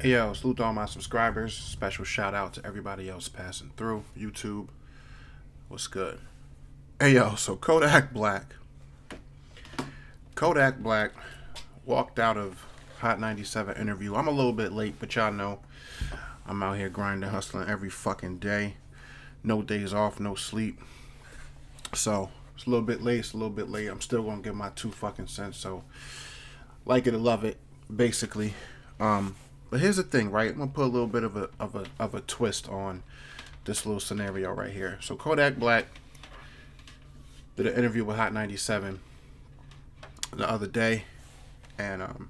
Hey yo, salute to all my subscribers. Special shout out to everybody else passing through YouTube. What's good? Hey yo, so Kodak Black walked out of Hot 97 interview. I'm a little bit late, but y'all know I'm out here grinding, hustling every fucking day. No days off, no sleep. So it's a little bit late. I'm still gonna give my 2 fucking cents. So like it or love it, basically. But here's the thing, right? I'm gonna put a little bit of a twist on this little scenario right here. So Kodak Black did an interview with Hot 97 the other day, and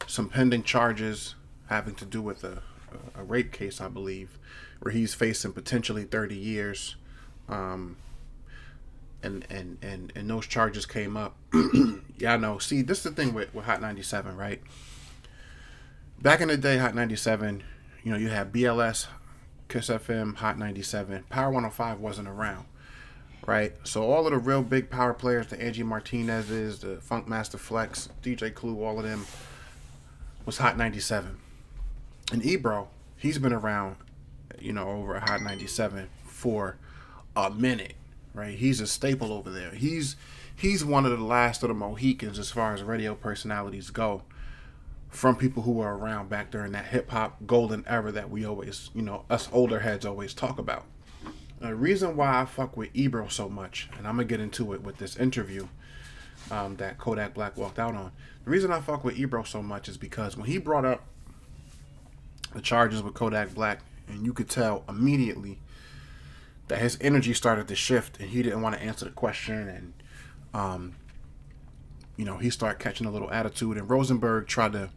some pending charges having to do with a rape case, I believe, where he's facing potentially 30 years. And those charges came up. Yeah, I know. See, this is the thing with Hot 97, right? Back in the day, Hot 97, you had BLS, Kiss FM, Hot 97. Power 105 wasn't around, right? So all of the real big power players, the Angie Martinez's, the Funkmaster Flex, DJ Clue, all of them was Hot 97. And Ebro, he's been around, over at Hot 97 for a minute, right? He's a staple over there. He's one of the last of the Mohicans as far as radio personalities go, from people who were around back during that hip-hop golden era that we always, us older heads always talk about. The reason why I fuck with Ebro so much, and I'm going to get into it with this interview that Kodak Black walked out on. The reason I fuck with Ebro so much is because when he brought up the charges with Kodak Black, and you could tell immediately that his energy started to shift, and he didn't want to answer the question, and he started catching a little attitude, and Rosenberg tried to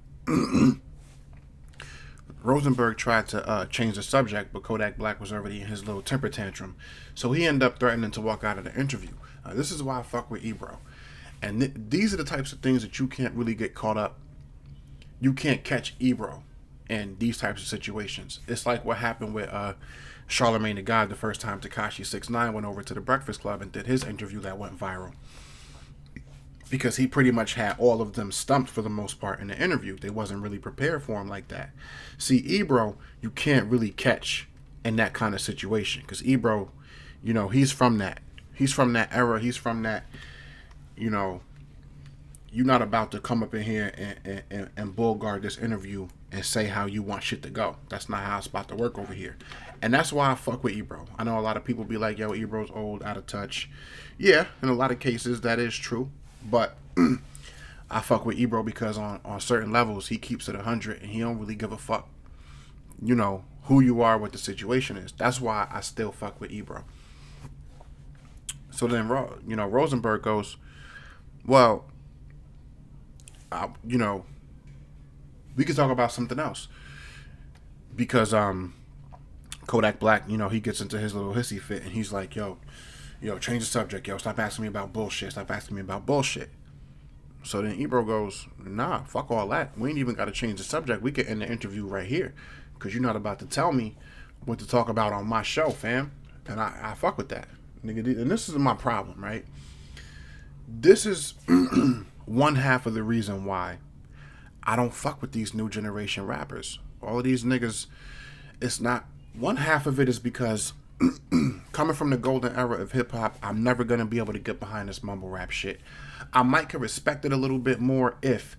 change the subject, but Kodak Black was already in his little temper tantrum, so he ended up threatening to walk out of the interview. This is why I fuck with Ebro, and these are the types of things that you can't really get caught up. You can't catch Ebro in these types of situations. It's like what happened with Charlemagne the God the first time Tekashi 6ix9ine went over to the Breakfast Club and did his interview that went viral, because he pretty much had all of them stumped for the most part in the interview. They wasn't really prepared for him like that. See, Ebro, you can't really catch in that kind of situation, because Ebro, he's from that. He's from that era. He's from that, you're not about to come up in here and bull guard this interview and say how you want shit to go. That's not how it's about to work over here. And that's why I fuck with Ebro. I know a lot of people be like, yo, Ebro's old, out of touch. Yeah, in a lot of cases that is true. But I fuck with Ebro because on certain levels he keeps it 100, and he don't really give a fuck, who you are, what the situation is. That's why I still fuck with Ebro. So then, Rosenberg goes, well, we could talk about something else, because Kodak Black, he gets into his little hissy fit, and he's like, yo, change the subject, yo, stop asking me about bullshit, So then Ebro goes, nah, fuck all that. We ain't even got to change the subject. We could end the interview right here, because you're not about to tell me what to talk about on my show, fam. And I fuck with that, nigga. And this is my problem, right? This is one half of the reason why I don't fuck with these new generation rappers. All of these niggas, it's not, one half of it is because coming from the golden era of hip-hop, I'm never going to be able to get behind this mumble rap shit. I might could respect it a little bit more if,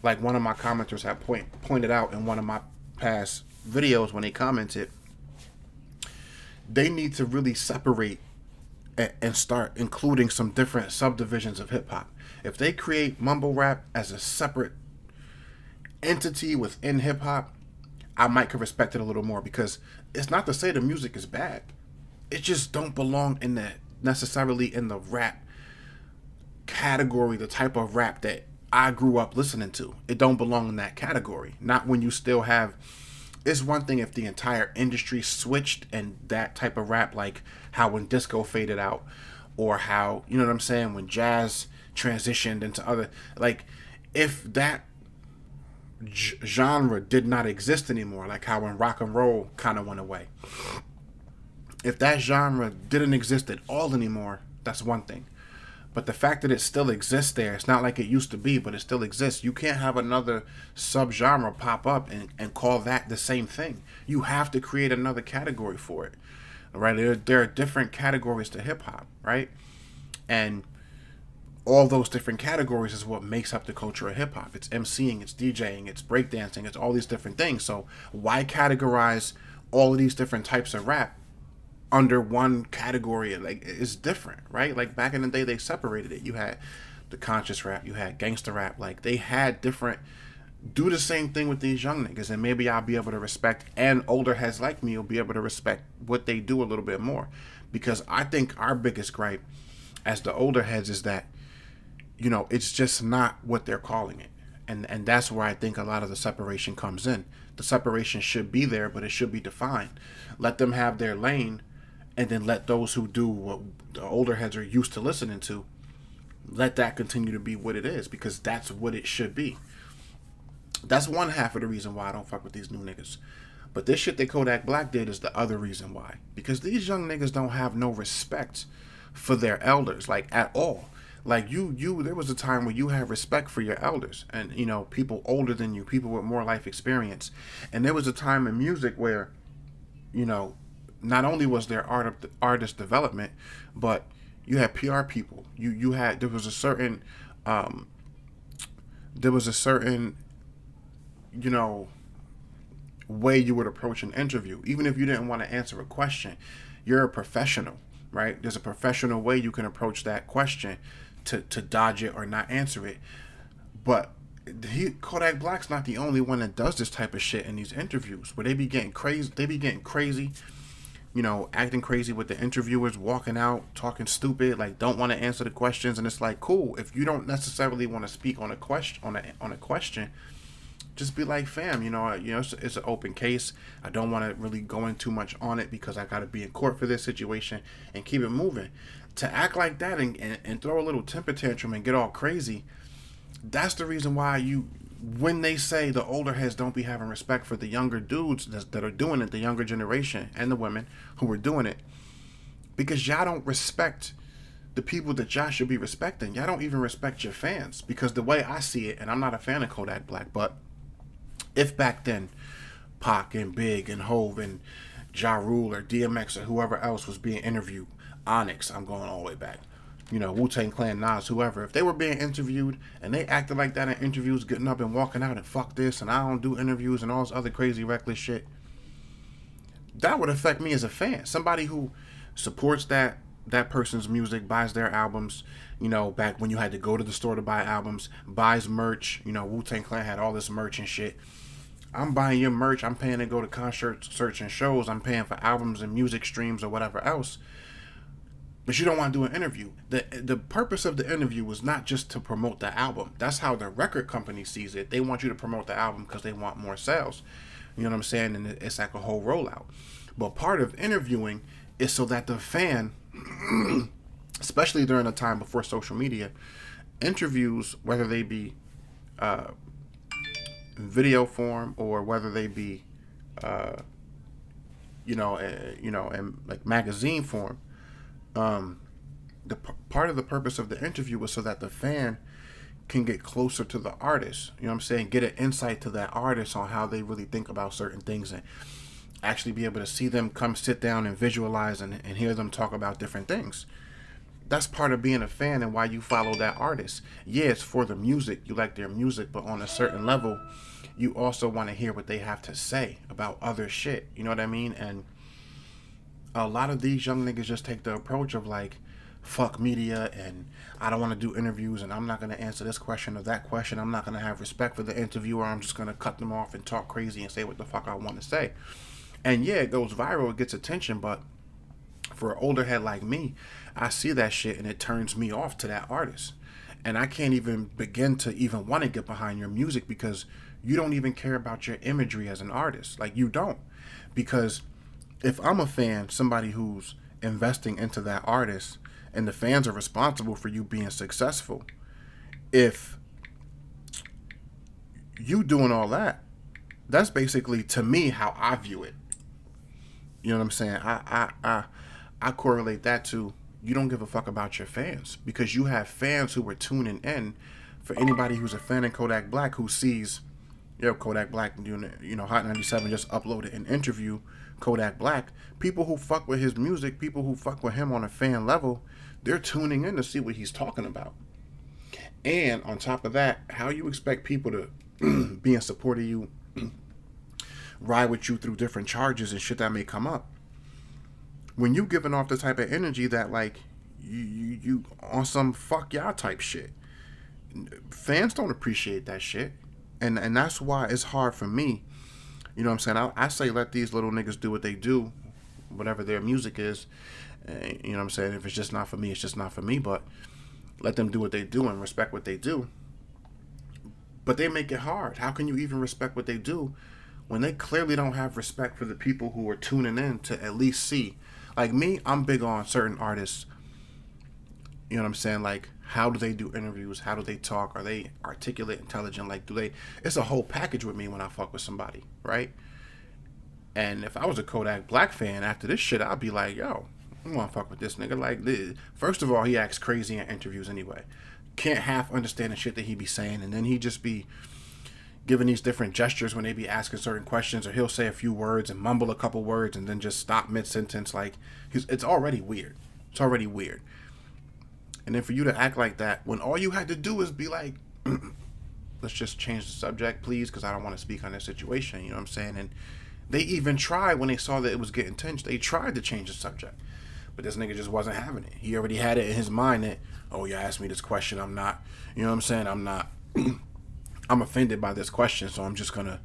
like one of my commenters had pointed out in one of my past videos when they commented, they need to really separate and start including some different subdivisions of hip-hop. If they create mumble rap as a separate entity within hip-hop, I might could respect it a little more, because it's not to say the music is bad. It just don't belong in that, necessarily in the rap category, the type of rap that I grew up listening to. It don't belong in that category. Not when you still have, it's one thing if the entire industry switched and that type of rap, like how when disco faded out, or how, you know what I'm saying, when jazz transitioned into other, like if that genre did not exist anymore, like how when rock and roll kind of went away. If that genre didn't exist at all anymore, that's one thing. But the fact that it still exists there, it's not like it used to be, but it still exists. You can't have another subgenre pop up and call that the same thing. You have to create another category for it, right? There are different categories to hip hop, right? And all those different categories is what makes up the culture of hip hop. It's MCing, it's DJing, it's breakdancing, it's all these different things. So why categorize all of these different types of rap under one category? Like, it's different, right? Like back in the day, they separated it. You had the conscious rap, you had gangster rap. Like they had different. Do the same thing with these young niggas, and maybe I'll be able to respect, and older heads like me will be able to respect what they do a little bit more, because I think our biggest gripe as the older heads is that, you know, it's just not what they're calling it. And that's where I think a lot of the separation comes in. The separation should be there, but it should be defined. Let them have their lane, and then let those who do what the older heads are used to listening to, let that continue to be what it is, because that's what it should be. That's one half of the reason why I don't fuck with these new niggas. But this shit that Kodak Black did is the other reason why. Because these young niggas don't have no respect for their elders, like, at all. Like, there was a time where you had respect for your elders and, you know, people older than you, people with more life experience. And there was a time in music where, you know, not only was there artist development, but you had PR people. There was a certain, you know, way you would approach an interview. Even if you didn't want to answer a question, you're a professional, right? There's a professional way you can approach that question to dodge it or not answer it. But Kodak Black's not the only one that does this type of shit in these interviews, where they be getting crazy, you know, acting crazy with the interviewers, walking out, talking stupid, like don't want to answer the questions. And it's like, cool, if you don't necessarily want to speak on a question, just be like, fam, you know, it's an open case. I don't want to really go in too much on it because I got to be in court for this situation, and keep it moving. To act like that and throw a little temper tantrum and get all crazy, that's the reason why when they say the older heads don't be having respect for the younger dudes that are doing it, the younger generation and the women who are doing it, because y'all don't respect the people that y'all should be respecting. Y'all don't even respect your fans, because the way I see it, and I'm not a fan of Kodak Black, but if back then Pac and Big and Hove and Ja Rule or DMX or whoever else was being interviewed, Onyx, I'm going all the way back, you know, Wu-Tang Clan, Nas, whoever, if they were being interviewed and they acted like that in interviews, getting up and walking out and fuck this and I don't do interviews and all this other crazy reckless shit, that would affect me as a fan. Somebody who supports that person's music, buys their albums, you know, back when you had to go to the store to buy albums, buys merch, you know, Wu-Tang Clan had all this merch and shit. I'm buying your merch, I'm paying to go to concerts, search and shows, I'm paying for albums and music streams or whatever else. But you don't want to do an interview. The purpose of the interview was not just to promote the album. That's how the record company sees it. They want you to promote the album because they want more sales. You know what I'm saying? And it's like a whole rollout. But part of interviewing is so that the fan, especially during a time before social media, interviews, whether they be video form or whether they be, in like magazine form, the part of the purpose of the interview was so that the fan can get closer to the artist. You know what I'm saying? Get an insight to that artist on how they really think about certain things, and actually be able to see them come sit down and visualize and hear them talk about different things. That's part of being a fan and why you follow that artist. Yeah, it's for the music. You like their music, but on a certain level, you also want to hear what they have to say about other shit. You know what I mean? And a lot of these young niggas just take the approach of like, fuck media, and I don't want to do interviews, and I'm not going to answer this question or that question. I'm not going to have respect for the interviewer. I'm just going to cut them off and talk crazy and say what the fuck I want to say. And yeah, it goes viral, it gets attention, but for an older head like me, I see that shit and it turns me off to that artist. And I can't even begin to even want to get behind your music because you don't even care about your imagery as an artist. Like, you don't. Because if I'm a fan, somebody who's investing into that artist, and the fans are responsible for you being successful, if you doing all that, that's basically, to me, how I view it. You know what I'm saying? I correlate that to you don't give a fuck about your fans, because you have fans who are tuning in. For anybody who's a fan of Kodak Black who sees, Kodak Black, Hot97 just uploaded an interview, Kodak Black, people who fuck with his music, people who fuck with him on a fan level, they're tuning in to see what he's talking about. And on top of that, how you expect people to be in support of you, ride with you through different charges and shit that may come up, when you giving off the type of energy that, like, you on some fuck y'all type shit. Fans don't appreciate that shit. And that's why it's hard for me. You know what I'm saying? I say let these little niggas do what they do, whatever their music is. You know what I'm saying? If it's just not for me, it's just not for me. But let them do what they do and respect what they do. But they make it hard. How can you even respect what they do when they clearly don't have respect for the people who are tuning in to at least see? Like me, I'm big on certain artists. You know what I'm saying? Like, how do they do interviews? How do they talk? Are they articulate, intelligent? Like, it's a whole package with me when I fuck with somebody, right? And if I was a Kodak Black fan after this shit, I'd be like, yo, I want to fuck with this nigga. Like, first of all, he acts crazy in interviews anyway. Can't half understand the shit that he be saying. And then he just be giving these different gestures when they be asking certain questions, or he'll say a few words and mumble a couple words and then just stop mid-sentence. Like, it's already weird. It's already weird. And then for you to act like that when all you had to do is be like, let's just change the subject, please, because I don't want to speak on this situation. You know what I'm saying? And they even tried, when they saw that it was getting tense, they tried to change the subject. But this nigga just wasn't having it. He already had it in his mind that, oh, you asked me this question, I'm not, you know what I'm saying? I'm not, I'm offended by this question, so I'm just gonna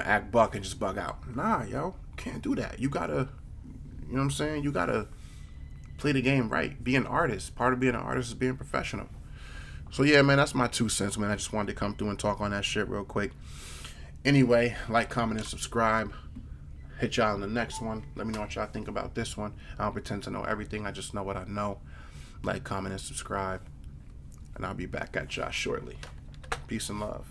act buck and just bug out. Nah, yo, can't do that. You gotta, you know what I'm saying? You gotta play the game right. Be an artist. Part of being an artist is being professional. So yeah, man, that's my 2 cents, man. I just wanted to come through and talk on that shit real quick. Anyway, like, comment, and subscribe. Hit y'all in the next one. Let me know what y'all think about this one. I don't pretend to know everything. I just know what I know. Like, comment, and subscribe. And I'll be back at y'all shortly. Peace and love.